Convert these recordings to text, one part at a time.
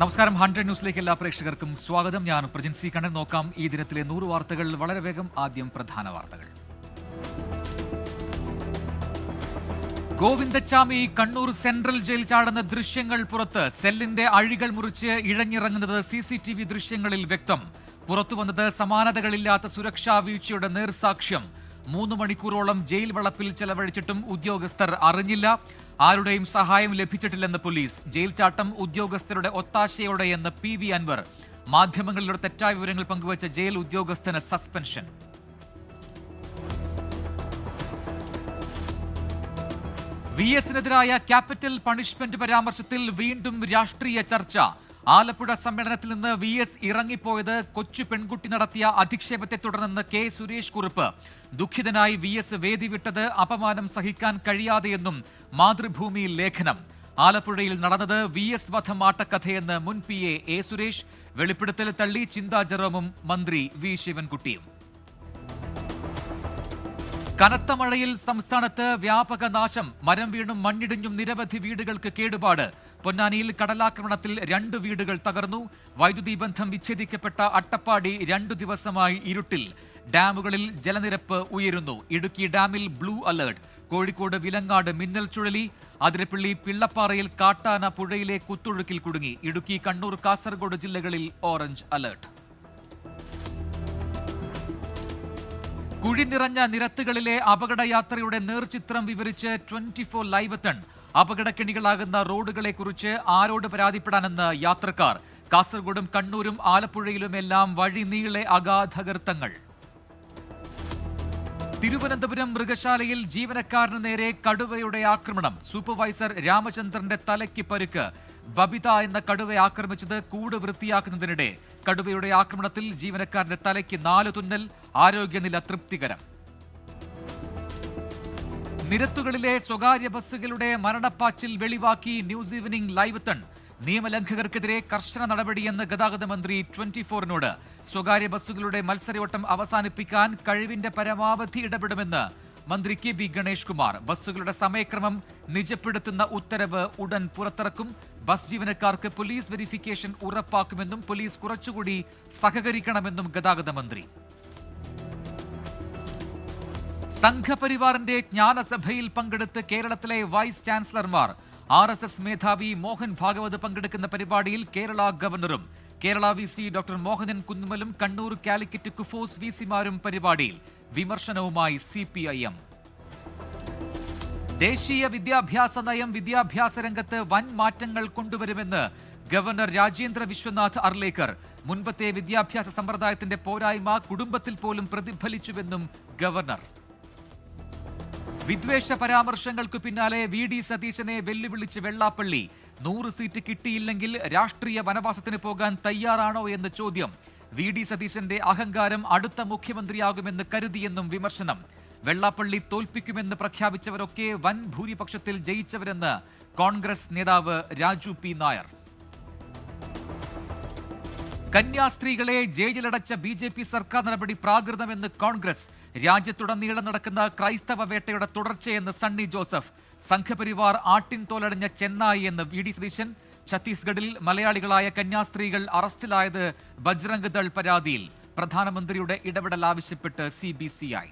നമസ്കാരം. 100 ന്യൂസിലേക്ക് എല്ലാ പ്രേക്ഷകർക്കും സ്വാഗതം. ഞാൻ പ്രജിൻസി കണ്ണൻ. നോക്കാം ഈ ദിനത്തിലെ 100 വാർത്തകൾ വളരെ വേഗം. ആദ്യം പ്രധാന വാർത്തകൾ. ഗോവിന്ദച്ചാമി കണ്ണൂർ സെൻട്രൽ ജയിൽ ചാടുന്ന ദൃശ്യങ്ങൾ പുറത്ത്. സെല്ലിന്റെ അഴികൾ മുറിച്ച് ഇഴഞ്ഞിറങ്ങുന്നത് CCTV ദൃശ്യങ്ങളിൽ വ്യക്തം. പുറത്തുവന്നത് സമാനതകളില്ലാത്ത സുരക്ഷാ വീഴ്ചയുടെ നേർസാക്ഷ്യം. 3 മണിക്കൂറോളം ജയിൽ വളപ്പിൽ ചെലവഴിച്ചിട്ടും ഉദ്യോഗസ്ഥർ അറിഞ്ഞില്ല. ആരുടെയും സഹായം ലഭിച്ചിട്ടില്ലെന്ന് പോലീസ്. ജയിൽ ചാട്ടം ഉദ്യോഗസ്ഥരുടെ ഒത്താശയോടെയെന്ന് PV അൻവർ. മാധ്യമങ്ങളിലൂടെ തെറ്റായ വിവരങ്ങൾ പങ്കുവച്ച ജയിൽ ഉദ്യോഗസ്ഥന് സസ്പെൻഷൻ. VS-നെതിരായ ക്യാപിറ്റൽ പണിഷ്മെന്റ് പരാമർശത്തിൽ വീണ്ടും രാഷ്ട്രീയ ചർച്ച. ആലപ്പുഴ സമ്മേളനത്തിൽ നിന്ന് VS ഇറങ്ങിപ്പോയത് കൊച്ചു പെൺകുട്ടി നടത്തിയ അധിക്ഷേപത്തെ തുടർന്നെന്ന് K. സുരേഷ് കുറുപ്പ്. ദുഃഖിതനായി VS വേദി വിട്ടത് അപമാനം സഹിക്കാൻ കഴിയാതെയെന്നും മാതൃഭൂമിയിൽ ലേഖനം. ആലപ്പുഴയിൽ നടന്നത് VS വധം ആട്ടക്കഥയെന്ന് മുൻ PA A. സുരേഷ്. വെളിപ്പെടുത്തൽ തള്ളി ചിന്താ ജെറോമും മന്ത്രി V. ശിവൻകുട്ടിയും. കനത്ത മഴയിൽ സംസ്ഥാനത്ത് വ്യാപക നാശം. മരം വീണും മണ്ണിടിഞ്ഞും നിരവധി വീടുകൾക്ക് കേടുപാട്. പൊന്നാനിയിൽ കടലാക്രമണത്തിൽ 2 വീടുകൾ തകർന്നു. വൈദ്യുതി ബന്ധം വിച്ഛേദിക്കപ്പെട്ട അട്ടപ്പാടി 2 ദിവസമായി ഇരുട്ടിൽ. ഡാമുകളിൽ ജലനിരപ്പ് ഉയരുന്നു. ഇടുക്കി ഡാമിൽ ബ്ലൂ അലർട്ട്. കോഴിക്കോട് വിലങ്ങാട് മിന്നൽ ചുഴലി. അതിരപ്പള്ളി പിള്ളപ്പാറയിൽ കാട്ടാന പുഴയിലെ കുത്തൊഴുക്കിൽ കുടുങ്ങി. ഇടുക്കി കണ്ണൂർ കാസർഗോഡ് ജില്ലകളിൽ ഓറഞ്ച് അലർട്ട്. കുഴി നിറഞ്ഞ നിരത്തുകളിലെ അപകടയാത്രയുടെ നേർചിത്രം വിവരിച്ച് 24 ലൈവത്തൺ. അപകടക്കെണികളാകുന്ന റോഡുകളെക്കുറിച്ച് ആരോട് പരാതിപ്പെടാനെന്ന് യാത്രക്കാർ. കാസർഗോഡും കണ്ണൂരും ആലപ്പുഴയിലുമെല്ലാം വഴി നീളെ അഗാധഗർത്തങ്ങൾ. തിരുവനന്തപുരം മൃഗശാലയിൽ ജീവനക്കാരന് നേരെ കടുവയുടെ ആക്രമണം. സൂപ്പർവൈസർ രാമചന്ദ്രന്റെ തലയ്ക്ക് പരുക്ക്. ബബിത എന്ന കടുവയെ ആക്രമിച്ചത് കൂട് വൃത്തിയാക്കുന്നതിനിടെ. കടുവയുടെ ആക്രമണത്തിൽ ജീവനക്കാരന്റെ തലയ്ക്ക് 4 തുന്നൽ. ആരോഗ്യനില തൃപ്തികരം. നിരത്തുകളിലെ സ്വകാര്യ ബസ്സുകളുടെ മരണപ്പാച്ചിൽ വെളിവാക്കി ന്യൂസ് ഈവനിംഗ് ലൈവത്തൺ. നിയമലംഘകർക്കെതിരെ കർശന നടപടിയെന്ന് ഗതാഗത മന്ത്രി 24-നോട്. സ്വകാര്യ ബസ്സുകളുടെ മത്സരയോട്ടം അവസാനിപ്പിക്കാൻ കഴിവിന്റെ പരമാവധി ഇടപെടുമെന്ന് മന്ത്രി KB ഗണേഷ് കുമാർ. ബസ്സുകളുടെ സമയക്രമം നിജപ്പെടുത്തുന്ന ഉത്തരവ് ഉടൻ പുറത്തിറക്കും. ബസ് ജീവനക്കാർക്ക് പോലീസ് വെരിഫിക്കേഷൻ ഉറപ്പാക്കുമെന്നും പോലീസ് കുറച്ചുകൂടി സഹകരിക്കണമെന്നും ഗതാഗത മന്ത്രി. സംഘപരിവാറിന്റെ ജ്ഞാനസഭയിൽ പങ്കെടുത്ത് കേരളത്തിലെ വൈസ് ചാൻസലർമാർ. RSS മേധാവി മോഹൻ ഭാഗവത് പങ്കെടുക്കുന്ന പരിപാടിയിൽ കേരള ഗവർണറും. കേരള VC ഡോക്ടർ മോഹനൻ കുന്നുമലും കണ്ണൂർ കാലിക്കറ്റ് കുഫോസ് VC-മാരും പരിപാടിയിൽ. വിമർശനവുമായി CPIM. ദേശീയ വിദ്യാഭ്യാസ നയം വിദ്യാഭ്യാസ രംഗത്ത് വൻ മാറ്റങ്ങൾ കൊണ്ടുവരുമെന്ന് ഗവർണർ രാജേന്ദ്ര വിശ്വനാഥ് അർലേക്കർ. മുൻപത്തെ വിദ്യാഭ്യാസ സമ്പ്രദായത്തിന്റെ പോരായ്മ കുടുംബത്തിൽ പോലും പ്രതിഫലിച്ചുവെന്നും ഗവർണർ. വിദ്വേഷ പരാമർശങ്ങൾക്ക് പിന്നാലെ VD സതീശനെ വെല്ലുവിളിച്ച് വെള്ളാപ്പള്ളി. 100 സീറ്റ് കിട്ടിയില്ലെങ്കിൽ രാഷ്ട്രീയ വനവാസത്തിന് പോകാൻ തയ്യാറാണോ എന്ന് ചോദ്യം. VD സതീശന്റെ അഹങ്കാരം അടുത്ത മുഖ്യമന്ത്രിയാകുമെന്ന് കരുതിയെന്നും വിമർശനം. വെള്ളാപ്പള്ളി തോൽപ്പിക്കുമെന്ന് പ്രഖ്യാപിച്ചവരൊക്കെ വൻ ഭൂരിപക്ഷത്തിൽ ജയിച്ചവരെന്ന് കോൺഗ്രസ് നേതാവ് രാജു P. നായർ. കന്യാസ്ത്രീകളെ ജയിലിലടച്ച BJP സർക്കാർ നടപടി പ്രാകൃതമെന്ന് കോൺഗ്രസ്. രാജ്യത്തുടനീളം നടക്കുന്ന ക്രൈസ്തവ വേട്ടയുടെ തുടർച്ചയെന്ന് സണ്ണി ജോസഫ്. സംഘപരിവാർ ആട്ടിൻ തോലടഞ്ഞ ചെന്നായി എന്ന് VD സതീശൻ. ഛത്തീസ്ഗഡിൽ മലയാളികളായ കന്യാസ്ത്രീകൾ അറസ്റ്റിലായത് ബജ്രംഗ് ദൾ പരാതിയിൽ. പ്രധാനമന്ത്രിയുടെ ഇടപെടൽ ആവശ്യപ്പെട്ട് CBCI.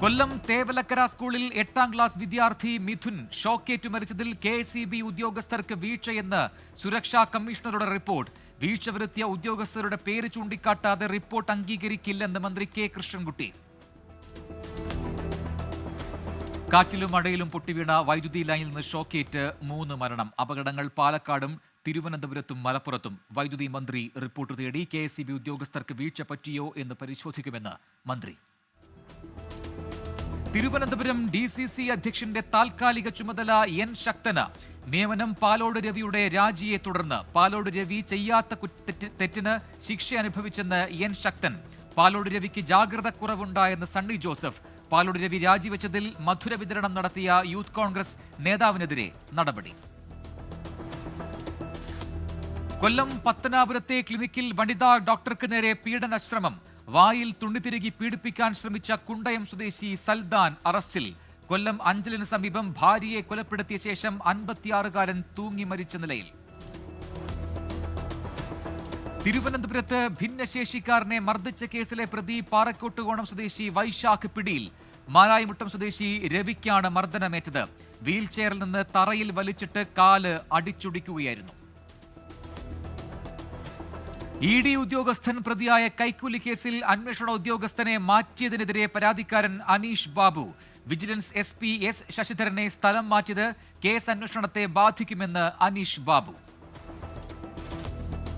കൊല്ലം തേവലക്കര സ്കൂളിൽ 8ാം ക്ലാസ് വിദ്യാർത്ഥി മിഥുൻ ഷോക്കേറ്റു മരിച്ചതിൽ KSEB ഉദ്യോഗസ്ഥർക്ക് വീഴ്ചയെന്ന് സുരക്ഷാ കമ്മീഷണറുടെ റിപ്പോർട്ട്. വീഴ്ച വരുത്തിയ ഉദ്യോഗസ്ഥരുടെ പേര് ചൂണ്ടിക്കാട്ടാതെ റിപ്പോർട്ട് അംഗീകരിക്കില്ലെന്ന് മന്ത്രി K. കൃഷ്ണൻകുട്ടി. കാറ്റിലും മഴയിലും പൊട്ടിവീണ വൈദ്യുതി ലൈനിൽ നിന്ന് ഷോക്കേറ്റ് 3 മരണം. അപകടങ്ങൾ പാലക്കാടും തിരുവനന്തപുരത്തും മലപ്പുറത്തും. വൈദ്യുതി മന്ത്രി റിപ്പോർട്ട് തേടി. KSEB ഉദ്യോഗസ്ഥർക്ക് വീഴ്ച പറ്റിയോ എന്ന് പരിശോധിക്കുമെന്ന് മന്ത്രി. തിരുവനന്തപുരം DCC അധ്യക്ഷന്റെ താൽക്കാലിക ചുമതല N. ശക്തന്. നിയമനം പാലോട് രവിയുടെ രാജിയെ തുടർന്ന്. പാലോട് രവി ചെയ്യാത്ത തെറ്റിന് ശിക്ഷ അനുഭവിച്ചെന്ന് N. ശക്തൻ. പാലോട് രവിക്ക് ജാഗ്രത കുറവുണ്ടായെന്ന് സണ്ണി ജോസഫ്. പാലോട് രവി രാജിവെച്ചതിൽ മധുര വിതരണം നടത്തിയ യൂത്ത് കോൺഗ്രസ് നേതാവിനെതിരെ നടപടി. കൊല്ലം പത്തനാപുരത്തെ ക്ലിനിക്കിൽ വനിതാ ഡോക്ടർക്ക് നേരെ പീഡനശ്രമം. വായിൽ തുണിതിരുകി പീഡിപ്പിക്കാൻ ശ്രമിച്ച കുണ്ടയം സ്വദേശി സൽദാൻ അറസ്റ്റിൽ. കൊല്ലം അഞ്ചലിന് സമീപം ഭാര്യയെ കൊലപ്പെടുത്തിയ ശേഷം 56-കാരൻ തൂങ്ങി മരിച്ച നിലയിൽ. തിരുവനന്തപുരത്ത് ഭിന്നശേഷിക്കാരനെ മർദ്ദിച്ച കേസിലെ പ്രതി പാറക്കോട്ടുകോണം സ്വദേശി വൈശാഖ് പിടിയിൽ. മാരായിമുട്ടം സ്വദേശി രവിക്കാണ് മർദ്ദനമേറ്റത്. വീൽചെയറിൽ നിന്ന് തറയിൽ വലിച്ചിട്ട് കാല് അടിച്ചൊടിക്കുകയായിരുന്നു. ED ഉദ്യോഗസ്ഥൻ പ്രതിയായ കൈക്കൂലി കേസിൽ അന്വേഷണ ഉദ്യോഗസ്ഥനെ മാറ്റിയതിനെതിരെ പരാതിക്കാരൻ Aneesh Babu. Vigilance SP S ശശിധരനെ സ്ഥലം മാറ്റിയത് കേസ് അന്വേഷണത്തെ ബാധിക്കുമെന്ന് അനീഷ് ബാബു.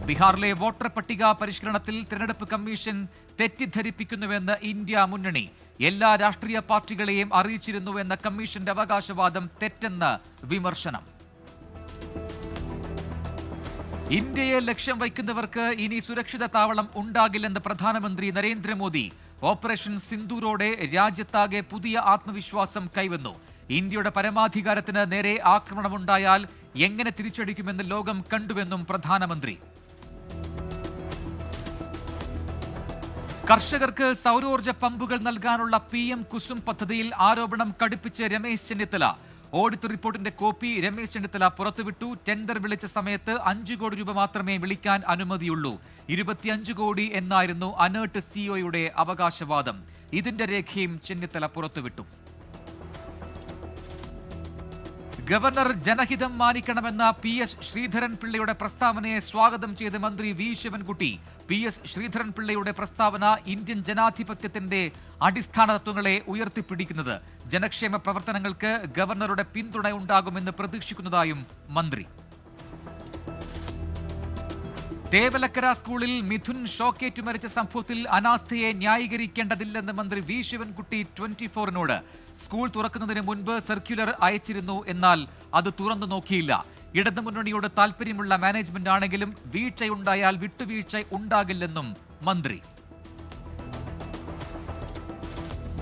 ബീഹാറിലെ വോട്ടർ പട്ടിക പരിഷ്കരണത്തിൽ തിരഞ്ഞെടുപ്പ് കമ്മീഷൻ തെറ്റിദ്ധരിപ്പിക്കുന്നുവെന്ന് ഇന്ത്യ മുന്നണി. എല്ലാ രാഷ്ട്രീയ പാർട്ടികളെയും അറിയിച്ചിരുന്നുവെന്ന കമ്മീഷന്റെ അവകാശവാദം തെറ്റെന്ന് വിമർശനം. ഇന്ത്യയെ ലക്ഷ്യം വയ്ക്കുന്നവർക്ക് ഇനി സുരക്ഷിത താവളം ഉണ്ടാകില്ലെന്ന് പ്രധാനമന്ത്രി നരേന്ദ്രമോദി. ഓപ്പറേഷൻ സിന്ദൂരോടെ രാജ്യത്താകെ പുതിയ ആത്മവിശ്വാസം കൈവന്നു. ഇന്ത്യയുടെ പരമാധികാരത്തിന് നേരെ ആക്രമണമുണ്ടായാൽ എങ്ങനെ തിരിച്ചടിക്കുമെന്ന് ലോകം കണ്ടുവെന്നും പ്രധാനമന്ത്രി. കർഷകർക്ക് സൗരോർജ്ജ പമ്പുകൾ നൽകാനുള്ള PM കുസും പദ്ധതിയിൽ ആരോപണം കടുപ്പിച്ച് രമേശ് ചെന്നിത്തല. ഓഡിറ്റ് റിപ്പോർട്ടിന്റെ കോപ്പി രമേശ് ചെന്നിത്തല പുറത്തുവിട്ടു. ടെൻഡർ വിളിച്ച സമയത്ത് 5 കോടി രൂപ മാത്രമേ വിളിക്കാൻ അനുമതിയുള്ളൂ. 25 കോടി എന്നായിരുന്നു അനേർട്ട് സിഇഒയുടെ അവകാശവാദം. ഇതിന്റെ രേഖയും ചെന്നിത്തല പുറത്തുവിട്ടു. ഗവർണർ ജനഹിതം മാനിക്കണമെന്ന PS ശ്രീധരൻപിള്ളയുടെ പ്രസ്താവനയെ സ്വാഗതം ചെയ്ത് മന്ത്രി V ശിവൻകുട്ടി. PS ശ്രീധരൻപിള്ളയുടെ പ്രസ്താവന ഇന്ത്യൻ ജനാധിപത്യത്തിന്റെ അടിസ്ഥാന തത്വങ്ങളെ ഉയർത്തിപ്പിടിക്കുന്നത്. ജനക്ഷേമ പ്രവർത്തനങ്ങൾക്ക് ഗവർണറുടെ പിന്തുണ ഉണ്ടാകുമെന്ന് പ്രതീക്ഷിക്കുന്നതായും മന്ത്രി. തേവലക്കര സ്കൂളിൽ മിഥുൻ ഷോക്കേറ്റു മരിച്ച സംഭവത്തിൽ അനാസ്ഥയെ ന്യായീകരിക്കേണ്ടതില്ലെന്ന് മന്ത്രി V ശിവൻകുട്ടി 24-നോട്. സ്കൂൾ തുറക്കുന്നതിന് മുൻപ് സർക്യുലർ അയച്ചിരുന്നു, എന്നാൽ അത് തുറന്നു നോക്കിയില്ല. ഇടതുമുന്നണിയോട് താൽപര്യമുള്ള മാനേജ്മെന്റ് ആണെങ്കിലും വീഴ്ചയുണ്ടായാൽ വിട്ടുവീഴ്ച ഉണ്ടാകില്ലെന്നും മന്ത്രി.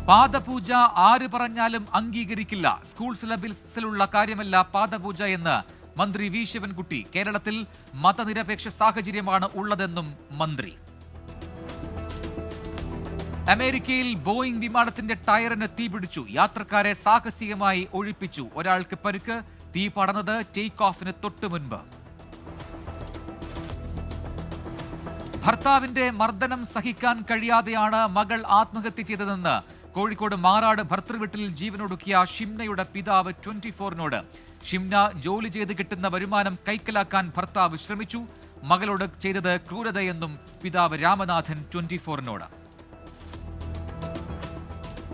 പാദപൂജ ആര് പറഞ്ഞാലും അംഗീകരിക്കില്ല. സ്കൂൾ സിലബസിലുള്ള കാര്യമല്ല പാദപൂജ എന്ന് മന്ത്രി V ശിവൻകുട്ടി. കേരളത്തിൽ മതനിരപേക്ഷ സാഹചര്യമാണ് ഉള്ളതെന്നും മന്ത്രി. അമേരിക്കയിൽ ബോയിംഗ് വിമാനത്തിന്റെ ടയറിന് തീപിടിച്ചു. യാത്രക്കാരെ സാഹസികമായി ഒഴിപ്പിച്ചു. ഒരാൾക്ക് പരിക്ക്. തീ പടർന്നത് ടേക്ക് ഓഫിന് തൊട്ടു മുൻപ്. ഭർത്താവിന്റെ മർദ്ദനം സഹിക്കാൻ കഴിയാതെയാണ് മകൾ ആത്മഹത്യ ചെയ്തതെന്ന് കോഴിക്കോട് മാറാട് ഭർത്തൃവീട്ടിൽ ജീവനൊടുക്കിയ ഷിംനയുടെ പിതാവ് 24-നോട്. ഷിംന ജോലി ചെയ്ത് കിട്ടുന്ന വരുമാനം കൈക്കലാക്കാൻ ഭർത്താവ് ശ്രമിച്ചു. മകളോട് ചെയ്തത് ക്രൂരതയെന്നും പിതാവ് രാമനാഥൻ 24-നോട്.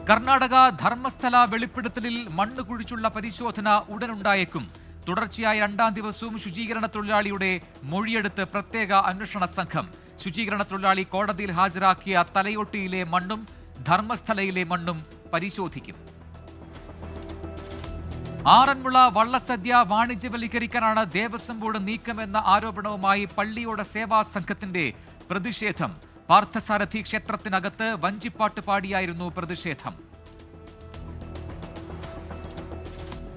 കർണാടക ധർമ്മസ്ഥല വെളിപ്പെടുത്തലിൽ മണ്ണ് കുഴിച്ചുള്ള പരിശോധന ഉടനുണ്ടായേക്കും. തുടർച്ചയായ 2ാം ദിവസവും ശുചീകരണ തൊഴിലാളിയുടെ മൊഴിയെടുത്ത് പ്രത്യേക അന്വേഷണ സംഘം. ശുചീകരണ തൊഴിലാളി കോടതിയിൽ ഹാജരാക്കിയ തലയോട്ടിയിലെ മണ്ണും ധർമ്മസ്ഥലയിലെ മണ്ണും പരിശോധിക്കും. ആറന്മുള വള്ളസദ്യ വാണിജ്യവൽക്കരിക്കാനാണ് ദേവസ്വം ബോർഡ് നീക്കമെന്ന ആരോപണവുമായി പള്ളിയോട സേവാ സംഘത്തിന്റെ പ്രതിഷേധം. പാർത്ഥസാരഥി ക്ഷേത്രത്തിനകത്ത് വഞ്ചിപ്പാട്ട് പാടിയായിരുന്നു പ്രതിഷേധം.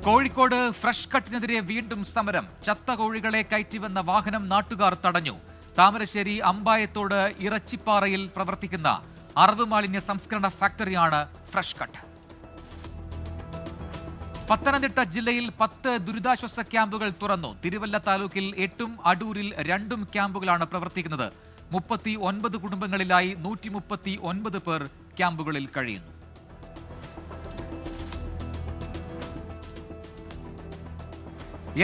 കോഴിക്കോട് ഫ്രഷ് കട്ടിനെതിരെ വീണ്ടും സമരം. ചത്ത കോഴികളെ കയറ്റിവന്ന വാഹനം നാട്ടുകാർ തടഞ്ഞു. താമരശ്ശേരി അമ്പായത്തോട് ഇറച്ചിപ്പാറയിൽ പ്രവർത്തിക്കുന്ന അറവ് മാലിന്യ സംസ്കരണ ഫാക്ടറിയാണ് ഫ്രഷ് കട്ട്. പത്തനംതിട്ട ജില്ലയിൽ 10 ദുരിതാശ്വാസ ക്യാമ്പുകൾ തുറന്നു. തിരുവല്ല താലൂക്കിൽ 8ഉം അടൂരിൽ 2ഉം ക്യാമ്പുകളാണ് പ്രവർത്തിക്കുന്നത്. 39 കുടുംബങ്ങളിലായി 139 പേർ ക്യാമ്പുകളിൽ കഴിയുന്നു.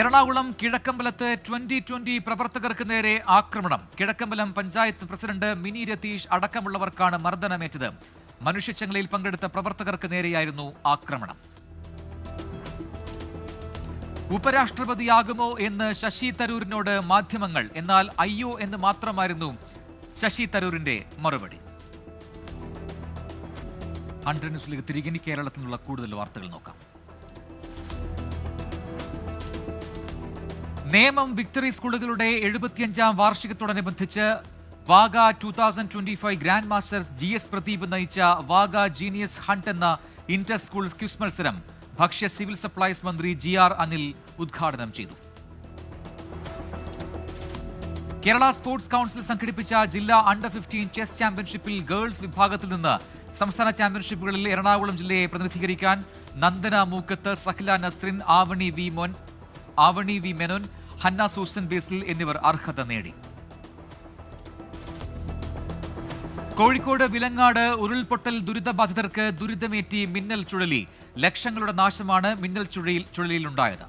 എറണാകുളം കിഴക്കമ്പലത്ത് 2020 പ്രവർത്തകർക്ക് നേരെ ആക്രമണം. കിഴക്കമ്പലം പഞ്ചായത്ത് പ്രസിഡന്റ് മിനി രതീഷ് അടക്കമുള്ളവർക്കാണ് മർദ്ദനമേറ്റത്. മനുഷ്യച്ചങ്ങലയിൽ പങ്കെടുത്ത പ്രവർത്തകർക്ക് നേരെയായിരുന്നു ആക്രമണം. ഉപരാഷ്ട്രപതിയാകുമോ എന്ന് ശശി തരൂരിനോട് മാധ്യമങ്ങൾ. എന്നാൽ അയ്യോ എന്ന് മാത്രമായിരുന്നു ശശി തരൂരിന്റെ മറുപടി. 100 ന്യൂസിലേക്ക് തിരികെ കേരളത്തിൽ നിന്നുള്ള കൂടുതൽ വാർത്തകൾ നോക്കാം. നേമം വിക്ടറി സ്കൂളുകളുടെ 75ാം വാർഷികത്തോടനുബന്ധിച്ച് Wagah 2025 grand masters GS Pradeep നയിച്ച വാഗ ജീനിയസ് ഹണ്ട് എന്ന ഇന്റർ സ്കൂൾ ക്വിസ് മത്സരം ഭക്ഷ്യ സിവിൽ സപ്ലൈസ് മന്ത്രി GR അനിൽ ഉദ്ഘാടനം ചെയ്തു. കേരള സ്പോർട്സ് കൗൺസിൽ സംഘടിപ്പിച്ച ജില്ലാ അണ്ടർ 15 ചെസ് ചാമ്പ്യൻഷിപ്പിൽ ഗേൾസ് വിഭാഗത്തിൽ നിന്ന് സംസ്ഥാന ചാമ്പ്യൻഷിപ്പുകളിൽ എറണാകുളം ജില്ലയെ പ്രതിനിധീകരിക്കാൻ Nandana Mookkath, Sahla Nasrin, Avani V Menon, Hanna Susan Basil എന്നിവർ അർഹത നേടി. കോഴിക്കോട് വിലങ്ങാട് ഉരുൾപൊട്ടൽ ദുരിതബാധിതർക്ക് ദുരിതമേറ്റി മിന്നൽ ചുഴലി. ലക്ഷങ്ങളുടെ നാശമാണ് മിന്നൽ ചുഴലിയിലുണ്ടായത്.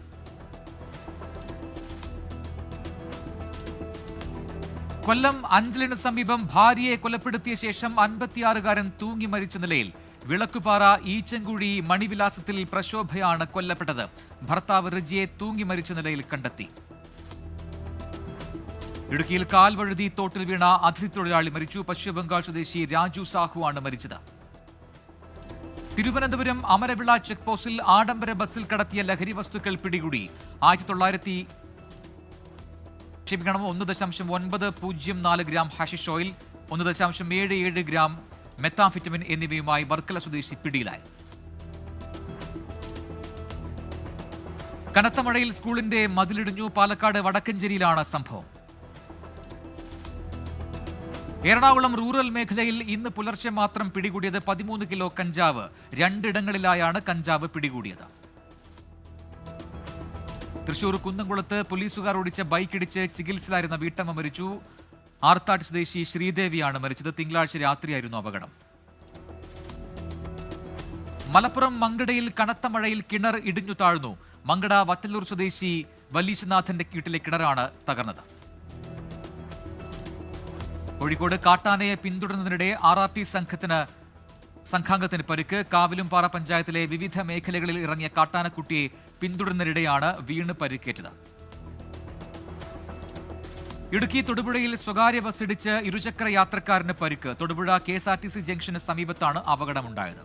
കൊല്ലം അഞ്ചലിന് സമീപം ഭാര്യയെ കൊലപ്പെടുത്തിയ ശേഷം 56-കാരൻ തൂങ്ങി മരിച്ച നിലയിൽ. വിളക്കുപാറ ഈച്ചൻകുഴി മണിവിലാസത്തിൽ പ്രശോഭയാണ് കൊല്ലപ്പെട്ടത്. ഭർത്താവ് റിജിയെ തൂങ്ങി മരിച്ച നിലയിൽ കണ്ടെത്തി. ഇടുക്കിയിൽ കാൽവഴുതി തോട്ടിൽ വീണ അതിഥി തൊഴിലാളി മരിച്ചു. പശ്ചിമബംഗാൾ സ്വദേശി രാജു സാഹു ആണ് മരിച്ചത്. തിരുവനന്തപുരം അമരവിള ചെക്ക് പോസ്റ്റിൽ ആഡംബര ബസ്സിൽ കടത്തിയ ലഹരി വസ്തുക്കൾ പിടികൂടി. 1.904 gram hashish oil, 1.77 gram methamphetamine എന്നിവയുമായി വർക്കല സ്വദേശി പിടിയിലായി. കനത്ത മഴയിൽ സ്കൂളിന്റെ മതിലിടിഞ്ഞു. പാലക്കാട് വടക്കഞ്ചേരിയിലാണ് സംഭവം. എറണാകുളം റൂറൽ മേഖലയിൽ ഇന്ന് പുലർച്ചെ മാത്രം പിടികൂടിയത് 13 കിലോ കഞ്ചാവ്. 2 ഇടങ്ങളിലായാണ് കഞ്ചാവ് പിടികൂടിയത്. തൃശൂർ കുന്നംകുളത്ത് പോലീസുകാർ ഓടിച്ച ബൈക്കിടിച്ച് ചികിത്സയിലായിരുന്ന വീട്ടമ്മ മരിച്ചു. ആർത്താട് സ്വദേശി ശ്രീദേവിയാണ് മരിച്ചത്. തിങ്കളാഴ്ച രാത്രിയായിരുന്നു അപകടം. മലപ്പുറം മങ്കടയിൽ കനത്ത മഴയിൽ കിണർ ഇടിഞ്ഞു താഴ്ന്നു. മങ്കട വത്തല്ലൂർ സ്വദേശി വലീശനാഥന്റെ വീട്ടിലെ കിണറാണ് തകർന്നത്. കോഴിക്കോട് കാട്ടാനയെ പിന്തുടരുന്നതിനിടെ RRT സംഘാംഗത്തിന് പരിക്ക്. കാവിലുംപാറ പഞ്ചായത്തിലെ വിവിധ മേഖലകളിൽ ഇറങ്ങിയ കാട്ടാനക്കുട്ടിയെ പിന്തുടരുന്നതിനിടെയാണ് വീണ് പരിക്കേറ്റത്. ഇടുക്കി തൊടുപുഴയിൽ സ്വകാര്യ ബസ് ഇടിച്ച് ഇരുചക്ര യാത്രക്കാരന് പരിക്ക്. തൊടുപുഴ KSRTC ജംഗ്ഷന് സമീപത്താണ് അപകടമുണ്ടായത്.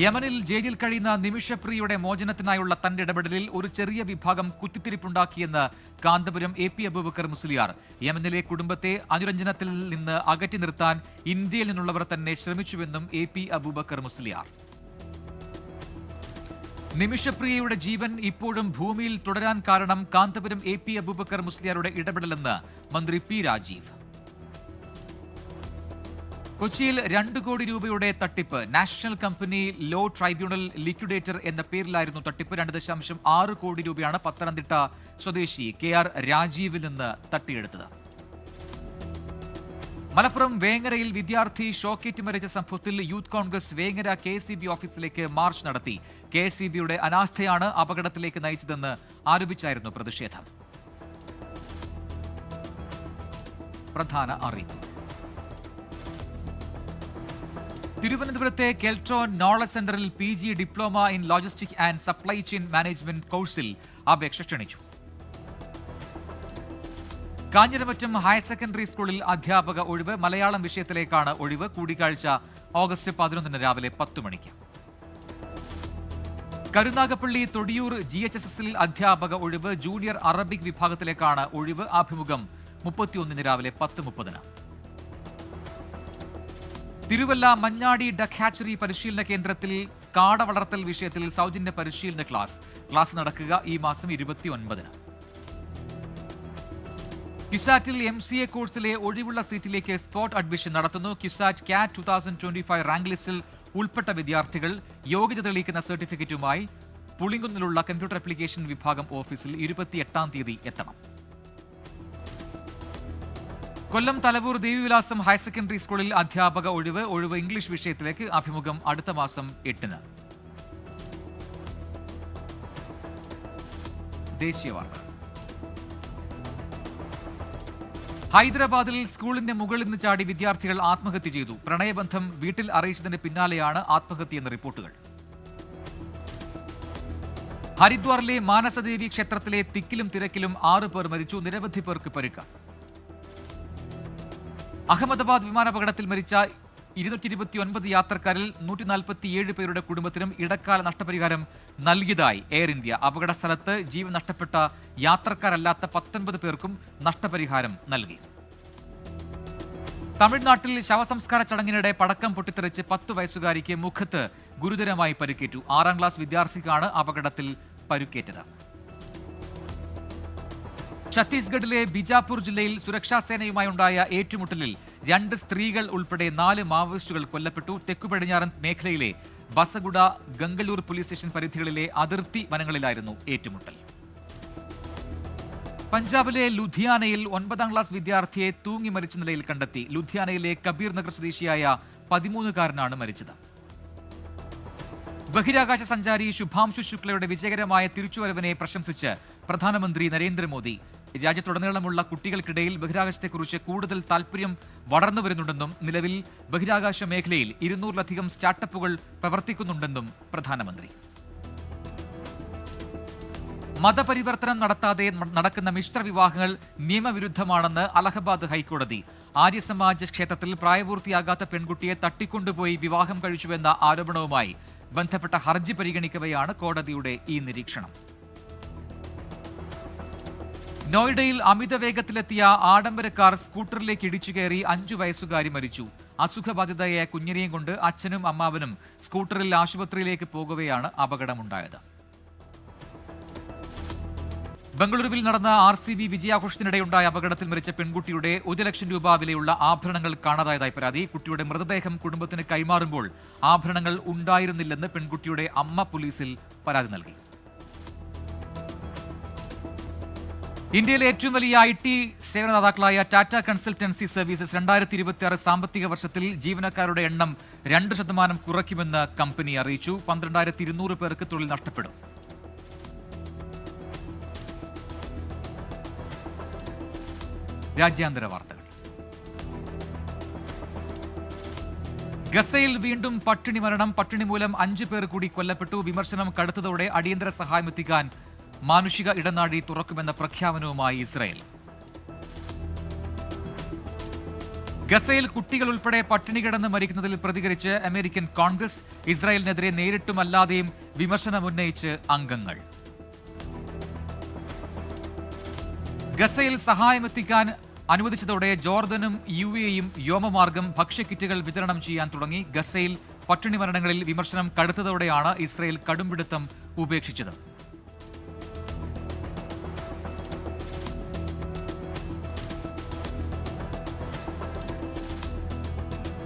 യമനിൽ ജയിലിൽ കഴിയുന്ന നിമിഷപ്രിയയുടെ മോചനത്തിനായുള്ള തന്റെ ഇടപെടലിൽ ഒരു ചെറിയ വിഭാഗം കുത്തിത്തിരിപ്പുണ്ടാക്കിയെന്ന് കാന്തപുരം AP അബൂബക്കർ മുസ്ലിയാർ. യമനിലെ കുടുംബത്തെ അനുരഞ്ജനത്തിൽ നിന്ന് അകറ്റി നിർത്താൻ ഇന്ത്യയിൽ നിന്നുള്ളവർ തന്നെ ശ്രമിച്ചുവെന്നും AP അബൂബക്കർ മുസ്ലിയാർ. നിമിഷപ്രിയയുടെ ജീവൻ ഇപ്പോഴും ഭൂമിയിൽ തുടരാൻ കാരണം കാന്തപുരം AP അബൂബക്കർ മുസ്ലിയാരുടെ ഇടപെടലെന്ന് മന്ത്രി P രാജീവ്. കൊച്ചിയിൽ 2 കോടി രൂപയുടെ തട്ടിപ്പ്. National company law tribunal liquidator എന്ന പേരിലായിരുന്നു തട്ടിപ്പ്. 2.6 കോടി രൂപയാണ് പത്തനംതിട്ട സ്വദേശി KR രാജീവിൽ നിന്ന് തട്ടിയെടുത്തത്. മലപ്പുറം വേങ്ങരയിൽ വിദ്യാർത്ഥി ഷോക്കേറ്റ് മരിച്ച സംഭവത്തിൽ യൂത്ത് കോൺഗ്രസ് വേങ്ങര KSEB ഓഫീസിലേക്ക് മാർച്ച് നടത്തി. KSEBയുടെ അനാസ്ഥയാണ് അപകടത്തിലേക്ക് നയിച്ചതെന്ന് ആരോപിച്ചായിരുന്നു പ്രതിഷേധം. പ്രധാന അറിയിപ്പ്. തിരുവനന്തപുരത്തെ കെൽട്രോൺ നോളജ് സെന്ററിൽ PG diploma in logistic and supply chain management കോഴ്സിൽ അപേക്ഷ ക്ഷണിച്ചു. കാഞ്ഞിരമറ്റം ഹയർ സെക്കൻഡറി സ്കൂളിൽ അധ്യാപക ഒഴിവ്. മലയാളം വിഷയത്തിലേക്കാണ് ഒഴിവ്. കൂടിക്കാഴ്ച ഓഗസ്റ്റ് 11 രാവിലെ 10 മണിക്ക്. കരുനാഗപ്പള്ളി തൊടിയൂർ GHSSൽ അധ്യാപക ഒഴിവ്. ജൂനിയർ അറബിക് വിഭാഗത്തിലേക്കാണ് ഒഴിവ്. അഭിമുഖം 31 രാവിലെ 10:30. തിരുവല്ല മഞ്ഞാടി ഡക്ക് ഹാച്ചറി പരിശീലന കേന്ദ്രത്തിൽ കാട വളർത്തൽ വിഷയത്തിൽ സൗജന്യ പരിശീലന ക്ലാസ് നടക്കുക ഈ മാസം 29. ക്യുസാറ്റിൽ MCA കോഴ്സിലെ ഒഴിവുള്ള സീറ്റിലേക്ക് സ്പോട്ട് അഡ്മിഷൻ നടത്തുന്നു. ക്യുസാറ്റ് CAT 2025 റാങ്ക് ലിസ്റ്റിൽ ഉൾപ്പെട്ട വിദ്യാർത്ഥികൾ യോഗ്യത തെളിയിക്കുന്ന സർട്ടിഫിക്കറ്റുമായി പുളിങ്കുന്നിലുള്ള കമ്പ്യൂട്ടർ ആപ്ലിക്കേഷൻ വിഭാഗം ഓഫീസിൽ 28-ാം തീയതി എത്തണം. കൊല്ലം തലവൂർ ദേവിവിലാസം ഹയർ സെക്കൻഡറി സ്കൂളിൽ അധ്യാപക ഒഴിവ് ഇംഗ്ലീഷ് വിഷയത്തിലേക്ക്. അഭിമുഖം അടുത്ത മാസം 8. ദേശീയ വാർത്ത. ഹൈദരാബാദിൽ സ്കൂളിന്റെ മുകളിൽ നിന്ന് ചാടി വിദ്യാർത്ഥികൾ ആത്മഹത്യ ചെയ്തു. പ്രണയബന്ധം വീട്ടിൽ അറിയിച്ചതിന് പിന്നാലെയാണ് ആത്മഹത്യയെന്ന റിപ്പോർട്ടുകൾ. ഹരിദ്വാറിലെ മാനസദേവി ക്ഷേത്രത്തിലെ തിക്കിലും തിരക്കിലും 6 പേർ മരിച്ചു. നിരവധി പേർക്ക് പരിക്ക്. അഹമ്മദാബാദ് വിമാനാപകടത്തിൽ മരിച്ച 229 യാത്രക്കാരിൽ 147 പേരുടെ കുടുംബത്തിനും ഇടക്കാല നഷ്ടപരിഹാരം നൽകിയതായി എയർ ഇന്ത്യ. അപകട സ്ഥലത്ത് ജീവൻ നഷ്ടപ്പെട്ട യാത്രക്കാരല്ലാത്ത 19 പേർക്കും നഷ്ടപരിഹാരം നൽകി. തമിഴ്നാട്ടിൽ ശവസംസ്കാര ചടങ്ങിനിടെ പടക്കം പൊട്ടിത്തെറിച്ച് 10 വയസ്സുകാരിക്ക് മുഖത്ത് ഗുരുതരമായി പരിക്കേറ്റു. 6ാം ക്ലാസ് വിദ്യാർത്ഥിക്കാണ് അപകടത്തിൽ പരിക്കേറ്റത്. ഛത്തീസ്ഗഡിലെ ബിജാപൂർ ജില്ലയിൽ സുരക്ഷാസേനയുമായി ഉണ്ടായ ഏറ്റുമുട്ടലിൽ 2 സ്ത്രീകൾ ഉൾപ്പെടെ 4 മാവോയിസ്റ്റുകൾ കൊല്ലപ്പെട്ടു. തെക്കു പടിഞ്ഞാറൻ മേഖലയിലെ ബസഗുഡ, ഗംഗലൂർ പോലീസ് സ്റ്റേഷൻ പരിധികളിലെ അതിർത്തി വനങ്ങളിലായിരുന്നു ഏറ്റുമുട്ടൽ. പഞ്ചാബിലെ ലുധിയാനയിൽ 9ാം ക്ലാസ് വിദ്യാർത്ഥിയെ തൂങ്ങി മരിച്ച നിലയിൽ കണ്ടെത്തി. ലുധിയാനയിലെ കബീർ നഗർ സ്വദേശിയായ 13-കാരനാണ് മരിച്ചത്. ബഹിരാകാശ സഞ്ചാരി ശുഭാംശു ശുക്ലയുടെ വിജയകരമായ തിരിച്ചുവരവിനെ പ്രശംസിച്ച് പ്രധാനമന്ത്രി നരേന്ദ്രമോദി. രാജ്യത്തുടനീളമുള്ള കുട്ടികൾക്കിടയിൽ ബഹിരാകാശത്തെക്കുറിച്ച് കൂടുതൽ താൽപര്യം വളർന്നു വരുന്നുണ്ടെന്നും നിലവിൽ ബഹിരാകാശ മേഖലയിൽ 200-ലധികം സ്റ്റാർട്ടപ്പുകൾ പ്രവർത്തിക്കുന്നുണ്ടെന്നും പ്രധാനമന്ത്രി. മതപരിവർത്തനം നടത്താതെ നടക്കുന്ന മിശ്ര വിവാഹങ്ങൾ നിയമവിരുദ്ധമാണെന്ന് അലഹബാദ് ഹൈക്കോടതി. ആര്യസമാജ് ക്ഷേത്രത്തിൽ പ്രായപൂർത്തിയാകാത്ത പെൺകുട്ടിയെ തട്ടിക്കൊണ്ടുപോയി വിവാഹം കഴിച്ചുവെന്ന ആരോപണവുമായി ബന്ധപ്പെട്ട ഹർജി പരിഗണിക്കവെയാണ് കോടതിയുടെ ഈ നിരീക്ഷണം. നോയിഡയിൽ അമിത വേഗത്തിലെത്തിയ ആഡംബര കാർ സ്കൂട്ടറിലേക്ക് ഇടിച്ചുകയറി 5 വയസ്സുകാരി മരിച്ചു. അസുഖബാധിതയായ കുഞ്ഞിനെയും കൊണ്ട് അച്ഛനും അമ്മാവനും സ്കൂട്ടറിൽ ആശുപത്രിയിലേക്ക് പോകവെയാണ് അപകടമുണ്ടായത്. ബംഗളൂരുവിൽ നടന്ന RCB വിജയാഘോഷത്തിനിടെയുണ്ടായ അപകടത്തിൽ മരിച്ച പെൺകുട്ടിയുടെ 1 ലക്ഷം രൂപ വിലയുള്ള ആഭരണങ്ങൾ കാണാതായതായി പരാതി. കുട്ടിയുടെ മൃതദേഹം കുടുംബത്തിന് കൈമാറുമ്പോൾ ആഭരണങ്ങൾ ഉണ്ടായിരുന്നില്ലെന്ന് പെൺകുട്ടിയുടെ അമ്മ പോലീസിൽ പരാതി നൽകി. ഇന്ത്യയിലെ ഏറ്റവും വലിയ IT സേവനദാതാക്കളായ ടാറ്റ കൺസൾട്ടൻസി സർവീസസ് 2026 സാമ്പത്തിക വർഷത്തിൽ ജീവനക്കാരുടെ എണ്ണം 2% കുറയ്ക്കുമെന്ന് കമ്പനി അറിയിച്ചു. 12,200 പേർക്ക് തൊഴിൽ നഷ്ടപ്പെടും. രാജ്യാന്തര വാർത്തകൾ. ഗസയിൽ വീണ്ടും പട്ടിണി മരണം. പട്ടിണി മൂലം 5 പേർ കൂടി കൊല്ലപ്പെട്ടു. വിമർശനം കടുത്തതോടെ അടിയന്തര സഹായം എത്തിക്കാൻ മാനുഷിക ഇടനാഴി തുറക്കുമെന്ന പ്രഖ്യാപനവുമായി ഇസ്രായേൽ. ഗസയിൽ കുട്ടികൾ ഉൾപ്പെടെ പട്ടിണി കിടന്ന് മരിക്കുന്നതിൽ പ്രതികരിച്ച് അമേരിക്കൻ കോൺഗ്രസ്. ഇസ്രായേലിനെതിരെ നേരിട്ടും അല്ലാതെയും വിമർശനമുന്നയിച്ച് അംഗങ്ങൾ. ഗസയിൽ സഹായമെത്തിക്കാൻ അനുവദിച്ചതോടെ ജോർദനും UAEയും വ്യോമമാർഗം ഭക്ഷ്യക്കിറ്റുകൾ വിതരണം ചെയ്യാൻ തുടങ്ങി. ഗസയിൽ പട്ടിണി മരണങ്ങളിൽ വിമർശനം കടുത്തതോടെയാണ് ഇസ്രായേൽ കടുംപിടുത്തം ഉപേക്ഷിച്ചത്.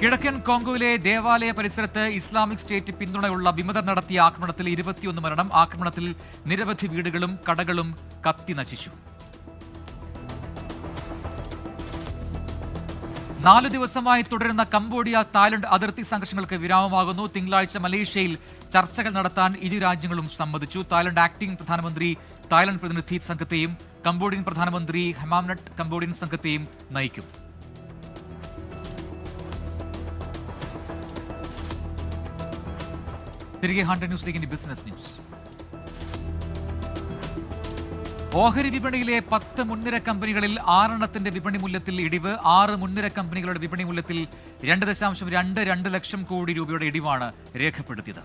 കിഴക്കൻ കോങ്കോയിലെ ദേവാലയ പരിസരത്ത് ഇസ്ലാമിക് സ്റ്റേറ്റ് പിന്തുണയുള്ള വിമതർ നടത്തിയ ആക്രമണത്തിൽ 21 മരണം. ആക്രമണത്തിൽ നിരവധി വീടുകളും കടകളും കത്തി നശിച്ചു. 4 ദിവസമായി തുടരുന്ന കംബോഡിയ തായ്ലൻഡ് അതിർത്തി സംഘർഷങ്ങൾക്ക് വിരാമമാകുന്നു. തിങ്കളാഴ്ച മലേഷ്യയിൽ ചർച്ചകൾ നടത്താൻ ഇരു രാജ്യങ്ങളും സമ്മതിച്ചു. തായ്ലൻഡ് ആക്ടിംഗ് പ്രധാനമന്ത്രി തായ്ലൻഡ് പ്രതിനിധി സംഘത്തെയും കംബോഡിയൻ പ്രധാനമന്ത്രി ഹെമാംനട്ട് കംബോഡിയൻ സംഘത്തെയും നയിക്കും. തിരികെ 100 ന്യൂസിലേക്ക് ബിസിനസ് ന്യൂസ്. ഓഹരി വിപണിയിലെ 10 മുൻനിര കമ്പനികളിൽ 6 വിപണി മൂല്യത്തിൽ ഇടിവ്. 6 മുൻനിര കമ്പനികളുടെ വിപണി മൂല്യത്തിൽ 2.22 ലക്ഷം കോടി രൂപയുടെ ഇടിവാണ് രേഖപ്പെടുത്തിയത്.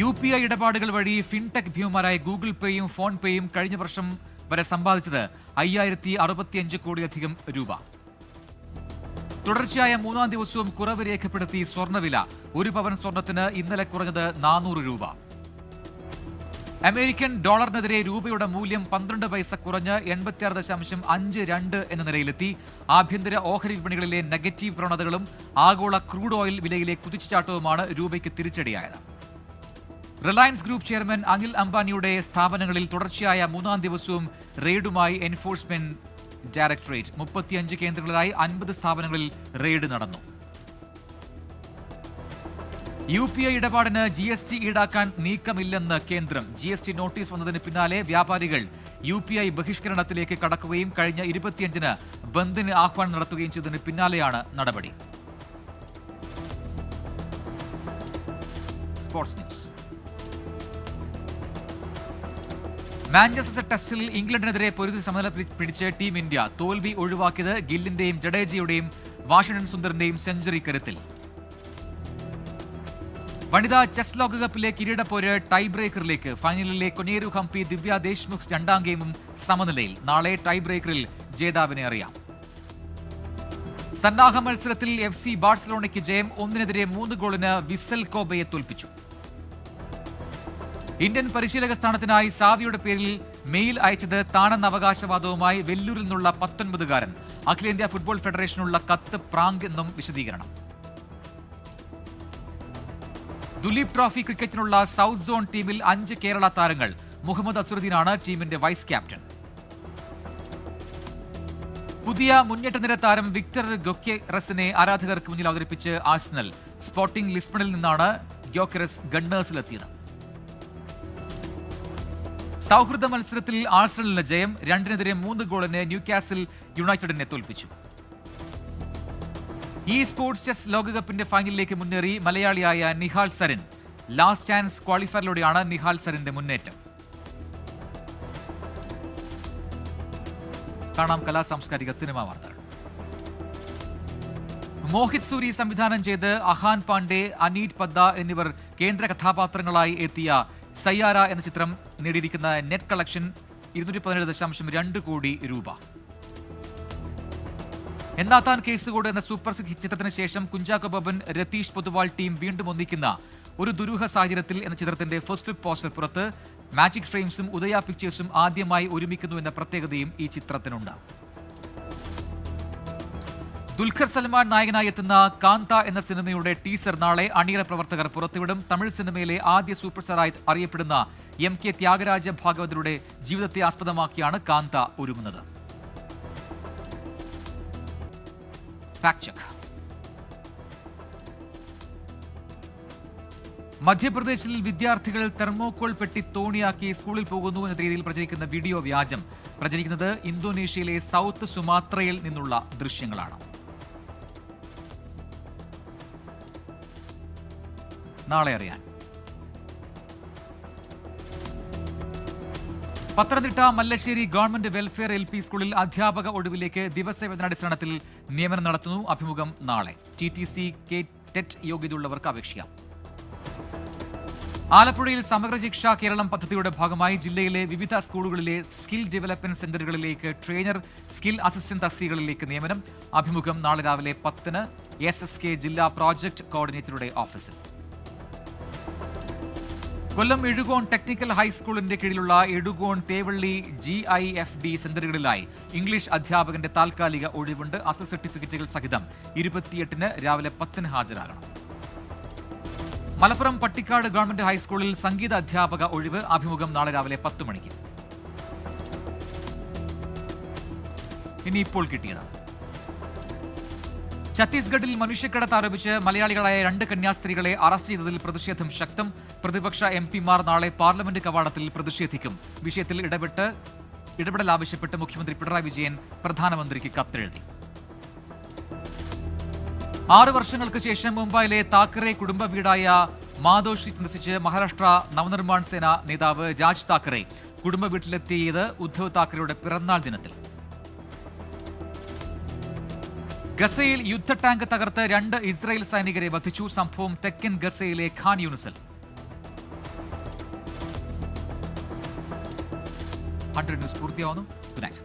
UPI ഇടപാടുകൾ വഴി ഫിൻടെക് ഭീമന്മാരായ ഗൂഗിൾ പേയും ഫോൺ പേയും കഴിഞ്ഞ വർഷം വരെ സമ്പാദിച്ചത് 5065 കോടിയധികം രൂപ. തുടർച്ചയായ 3ാം ദിവസവും കുറവ് രേഖപ്പെടുത്തി സ്വർണ്ണവില. 1 പവൻ സ്വർണ്ണത്തിന് ഇന്നലെ കുറഞ്ഞത് 400 രൂപ. അമേരിക്കൻ ഡോളറിനെതിരെ രൂപയുടെ മൂല്യം 12 പൈസ കുറഞ്ഞ് 86.52 എന്ന നിലയിലെത്തി. ആഭ്യന്തര ഓഹരി വിപണികളിലെ നെഗറ്റീവ് പ്രവണതകളും ആഗോള ക്രൂഡ് ഓയിൽ വിലയിലെ കുതിച്ചുചാട്ടവുമാണ് രൂപയ്ക്ക് തിരിച്ചടിയായത്. റിലയൻസ് ഗ്രൂപ്പ് ചെയർമാൻ അനിൽ അംബാനിയുടെ സ്ഥാപനങ്ങളിൽ തുടർച്ചയായ 3ാം ദിവസവും റെയ്ഡുമായി എൻഫോഴ്സ്മെന്റ് ഡയറക്ടറേറ്റ്. 35 കേന്ദ്രങ്ങളിലായി 50 സ്ഥാപനങ്ങളിൽ റെയ്ഡ് നടന്നു. UPI ഇടപാടിന് GST ഈടാക്കാൻ നീക്കമില്ലെന്ന് കേന്ദ്രം. GST നോട്ടീസ് വന്നതിന് പിന്നാലെ വ്യാപാരികൾ UPI ബഹിഷ്കരണത്തിലേക്ക് കടക്കുകയും കഴിഞ്ഞ 25-ന് ബന്ദിന് ആഹ്വാനം നടത്തുകയും ചെയ്തതിന് പിന്നാലെയാണ് നടപടി. Sports news. മാഞ്ചസ്റ്റർ ടെസ്റ്റിൽ ഇംഗ്ലണ്ടിനെതിരെ പൊരുതി സമനില പിടിച്ച് ടീം ഇന്ത്യ. തോൽവി ഒഴിവാക്കിയത് ഗില്ലിന്റെയും ജഡേജയുടെയും വാഷിംഗ്ടൺ സുന്ദറിന്റെയും സെഞ്ചുറി കരുത്തിൽ. വനിതാ ചെസ് ലോകകപ്പിലെ കിരീടപ്പോര് ടൈ ബ്രേക്കറിലേക്ക്. ഫൈനലിലെ കൊനേരു ഹംപി ദിവ്യ ദേശ്മുഖ് 2ാം ഗെയിമും സമനിലയിൽ. നാളെ ടൈ ബ്രേക്കറിൽ ജേതാവിനെ അറിയാം. സന്നാഹ മത്സരത്തിൽ FC ബാഴ്സലോണയ്ക്ക് ജയം. 1-3 ഗോളിന് വിസൽ കോബയെ തോൽപ്പിച്ചു. ഇന്ത്യൻ പരിശീലക സ്ഥാനത്തിനായി സാവിയുടെ പേരിൽ മെയിൽ അയച്ചത് താണെന്ന അവകാശവാദവുമായി വെല്ലൂരിൽ നിന്നുള്ള 19-കാരൻ. അഖിലേന്ത്യാ ഫുട്ബോൾ ഫെഡറേഷനുള്ള കത്ത് പ്രാങ്ക് എന്നും വിശദീകരണം. ദുലീപ് ട്രോഫി ക്രിക്കറ്റിനുള്ള സൗത്ത് സോൺ ടീമിൽ 5 കേരള താരങ്ങൾ. മുഹമ്മദ് അസുറുദ്ദീനാണ് ടീമിന്റെ വൈസ് ക്യാപ്റ്റൻ. പുതിയ മുന്നേറ്റ നിര താരം വിക്ടർ ഗ്യോക്കെറസിനെ ആരാധകർക്ക് മുന്നിൽ അവതരിപ്പിച്ച് ആഴ്സണൽ. സ്പോർട്ടിംഗ് ലിസ്ബണിൽ നിന്നാണ് ഗ്യോക്കെറസ് ഗണ്ണേഴ്സിലെത്തിയത്. സൗഹൃദ മത്സരത്തിൽ ആഴ്സണലിന് ജയം. 2-3 ഗോളിന് ന്യൂകാസിൽ യുണൈറ്റഡിനെ തോൽപ്പിച്ചു. ഈ സ്പോർട്സ് ചെസ് ലോകകപ്പിന്റെ ഫൈനലിലേക്ക് മുന്നേറി മലയാളിയായ നിഹാൽ സരിൻ. ലാസ്റ്റ് ചാൻസ് ക്വാളിഫയറിലൂടെയാണ് നിഹാൽ സരിന്റെ മുന്നേറ്റം. കാണാം കലാ സാംസ്കാരിക സിനിമാ വാർത്തകൾ. മോഹിത് സൂരി സംവിധാനം ചെയ്ത് അഹാൻ പാണ്ഡെ, അനീറ്റ് പദ്ദ എന്നിവർ കേന്ദ്ര കഥാപാത്രങ്ങളായി എത്തിയ സയ്യാര എന്ന ചിത്രം നേടിയിരിക്കുന്ന നെറ്റ് കളക്ഷൻ 217.2 കോടി രൂപ. എന്നാത്താൻ കേസുകോട് എന്ന സൂപ്പർ ഹിറ്റ് ചിത്രത്തിന് ശേഷം കുഞ്ചാക്കോ ബോബൻ, രതീഷ് പൊതുവാൾ ടീം വീണ്ടും ഒന്നിക്കുന്ന ഒരു ദുരൂഹ സാഹചര്യത്തിൽ എന്ന ചിത്രത്തിന്റെ ഫസ്റ്റ് ലുക്ക് പോസ്റ്റർ പുറത്ത്. മാജിക് ഫ്രെയിംസും ഉദയ പിക്ചേഴ്സും ആദ്യമായി ഒരുമിക്കുന്നു എന്ന പ്രത്യേകതയും ഈ ചിത്രത്തിനുണ്ട്. ദുൽഖർ സൽമാൻ നായകനായി എത്തുന്ന കാന്ത എന്ന സിനിമയുടെ ടീസർ നാളെ അണിയറ പ്രവർത്തകർ പുറത്തുവിടും. തമിഴ് സിനിമയിലെ ആദ്യ സൂപ്പർ സ്റ്റാറായി അറിയപ്പെടുന്ന MK ത്യാഗരാജ ഭാഗവതരുടെ ജീവിതത്തെ ആസ്പദമാക്കിയാണ് കാന്ത ഒരുങ്ങുന്നത്. Fact check. മധ്യപ്രദേശിൽ വിദ്യാർത്ഥികൾ തെർമോകോൾ പെട്ടി തോണിയാക്കി സ്കൂളിൽ പോകുന്നു എന്ന രീതിയിൽ പ്രചരിക്കുന്ന വീഡിയോ വ്യാജം. പ്രചരിക്കുന്നത് ഇന്തോനേഷ്യയിലെ സൗത്ത് സുമാത്രയിൽ നിന്നുള്ള ദൃശ്യങ്ങളാണ്. നാളെ അറിയാൻ. Pathanamthitta Mallassery government welfare LP സ്കൂളിൽ അധ്യാപക ഒഴിവിലേക്ക് ദിവസവേതനാടിസ്ഥാനത്തിൽ നിയമനം നടത്തുന്നു. അഭിമുഖം നാളെ. TTC ടെറ്റ് യോഗ്യതയുള്ളവർക്ക് അപേക്ഷിക്കാം. ആലപ്പുഴയിൽ സമഗ്ര ശിക്ഷ കേരളം പദ്ധതിയുടെ ഭാഗമായി ജില്ലയിലെ വിവിധ സ്കൂളുകളിലെ സ്കിൽ ഡെവലപ്മെന്റ് സെന്ററുകളിലേക്ക് ട്രെയിനർ, സ്കിൽ അസിസ്റ്റന്റ് തസ്തികകളിലേക്ക് നിയമനം. അഭിമുഖം നാളെ രാവിലെ 10-ന് SSK ജില്ലാ പ്രോജക്ട് കോർഡിനേറ്ററുടെ ഓഫീസിൽ. കൊല്ലം എഴുകോൺ ടെക്നിക്കൽ ഹൈസ്കൂളിന്റെ കീഴിലുള്ള എഴുകോൺ തേവള്ളി GIFD സെന്ററുകളിലായി ഇംഗ്ലീഷ് അധ്യാപകന്റെ താൽക്കാലിക ഒഴിവുണ്ട്. അസൽ സർട്ടിഫിക്കറ്റുകൾ സഹിതം 28-ന് രാവിലെ 10-ന് ഹാജരാകണം. മലപ്പുറം പട്ടിക്കാട് ഗവൺമെന്റ് ഹൈസ്കൂളിൽ സംഗീത അധ്യാപക ഒഴിവ്. അഭിമുഖം നാളെ രാവിലെ 10 മണിക്ക്. ഇനി ഇപ്പോൾ കിട്ടിയത്. ഛത്തീസ്ഗഡിൽ മനുഷ്യക്കടത്ത് ആരോപിച്ച് മലയാളികളായ 2 കന്യാസ്ത്രീകളെ അറസ്റ്റ് ചെയ്തതിൽ പ്രതിഷേധം ശക്തം. പ്രതിപക്ഷ MPമാർ നാളെ പാർലമെന്റ് കവാടത്തിൽ പ്രതിഷേധിക്കും. വിഷയത്തിൽ ഇടപെടൽ ആവശ്യപ്പെട്ട് മുഖ്യമന്ത്രി പിണറായി വിജയൻ പ്രധാനമന്ത്രിക്ക് കത്തെഴുതി. 6 വർഷങ്ങൾക്ക് ശേഷം മുംബൈയിലെ താക്കറെ കുടുംബ വീടായ മാധോശ്രീ സന്ദർശിച്ച് മഹാരാഷ്ട്ര നവനിർമ്മാൺ സേന നേതാവ് രാജ് താക്കറെ. കുടുംബ വീട്ടിലെത്തിയത് ഉദ്ധവ് താക്കറെയുടെ പിറന്നാൾ ദിനത്തിൽ. ഗസയിൽ യുദ്ധ ടാങ്ക് തകർത്ത് 2 ഇസ്രായേൽ സൈനികരെ വധിച്ചു. സംഭവം തെക്കൻ ഗസയിലെ ഖാൻ യൂണിസിൽ. 100 ന്യൂസ് പൂർത്തിയാവുന്നു. Good night.